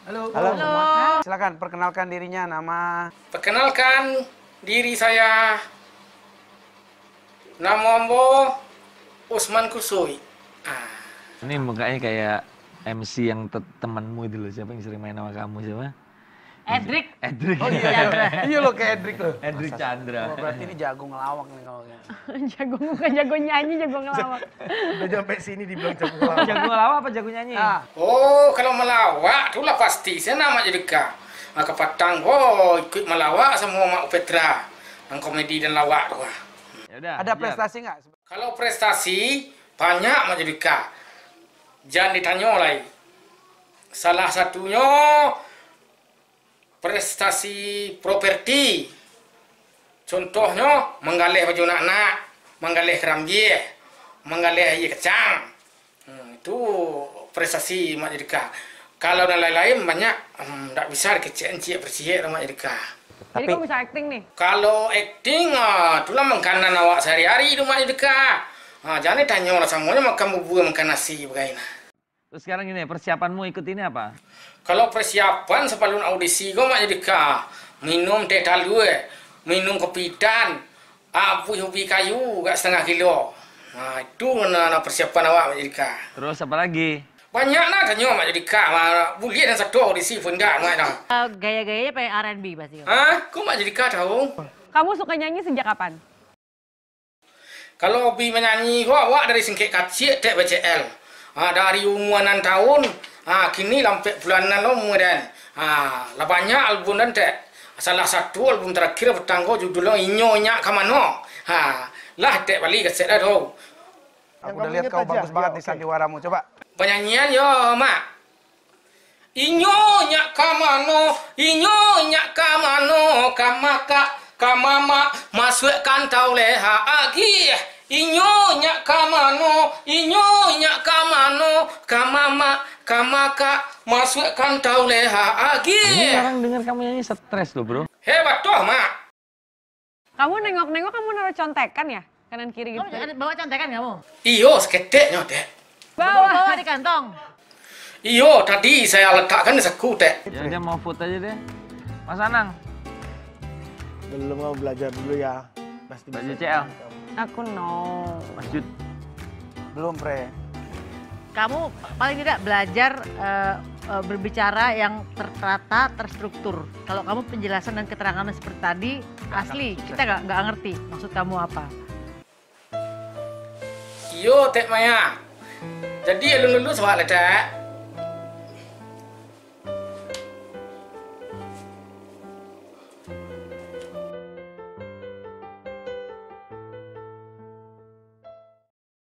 Halo. Halo. Halo. Silakan perkenalkan dirinya, nama. Perkenalkan diri saya. Nama Ambo Usman Kusui. Ini mukanya kayak MC yang temanmu itu loh. Siapa yang sering main sama kamu siapa? Edric. Edric. Oh iya, iya lo kayak Edric lo. Edric Chandra. Oh, berarti ini jago ngelawak nih kalau kayak. Jago bukan jago nyanyi, jago ngelawak. Udah sampai sini dibilang jago ngelawak. Jago ngelawak apa jago nyanyi? Oh, kalau melawak itulah pasti. Saya nama Jedika. Ke Patang, ikut melawak sama Mak Petra. Yang komedi dan lawak tuh. Yaudah, Ada prestasi nggak? Kalau prestasi banyak Mak Jedika. Jangan ditanya lagi. Salah satunya prestasi properti. Contohnya menggalih baju anak-anak, menggalih keramjie, menggalih air kecang. Itu prestasi Mak Jedika. Kalau dan lain-lain banyak tidak bisa dikecek-cek bersih Mak Jedika. Jadi kamu bisa acting nih? Kalau acting, itulah makanan awak sehari-hari itu Mak Jedika. Jangan ditanya lah semuanya makan bubur, makan nasi, bagaimana. Terus sekarang gini, persiapanmu ikut ini apa? Kalau persiapan sebelum audisi, gue Mak Jedika minum teh talu, minum kopi dan ubi kayu, gak setengah kilo. Nah, itu persiapan awak Mak Jedika. Terus apa lagi? Banyak lah tanya Mak Jedika, boleh dan satu audisi pun enggak, Gaya-gayanya pengen R&B pasti. Kok Mak Jedika tahu? Kamu suka nyanyi sejak kapan? Kalau hobi menyanyi, awak dari singkek kecil, dek BCL. Dari umuran tahun, kini sampai bulanan lo kemudian. Lah banyak album dan dek. Salah satu album terakhir bertanggo judulnya Inyo Nyak Kamano. Lah dek balik keset dah tu. Aku udah lihat kau bagus banget di sandiwaramu. Coba. Penyanyian yo, Mak. Inyo Nyak Kamano, Inyo Nyak Kamano, kamama masukkan tau leha agi. Inyo Nyak Kamano, Inyo Nyak Kamano, kamaka masukkan tau leha agi. Ini orang dengar kamu nyanyi stres loh bro. Hebat toh, Mak. Kamu nengok-nengok kamu naruh contekan ya? Kanan kiri gitu. Bawa contekan kamu? Iyo, seketeknya, Dek. Bawa di kantong. Iyo, tadi saya letakkan di saku, Dek. Ya udah mau foto aja deh. Mas Anang. Belum, mau belajar dulu ya. Pasti Mbak bisa. JCL. Aku no. Mas Jud. Belum, Pre. Kamu paling tidak belajar berbicara yang tertata, terstruktur. Kalau kamu penjelasan dan keterangannya seperti tadi, asli kita nggak ngerti maksud kamu apa. Iyo, Tek Maya. Jadi lulu soal Dek.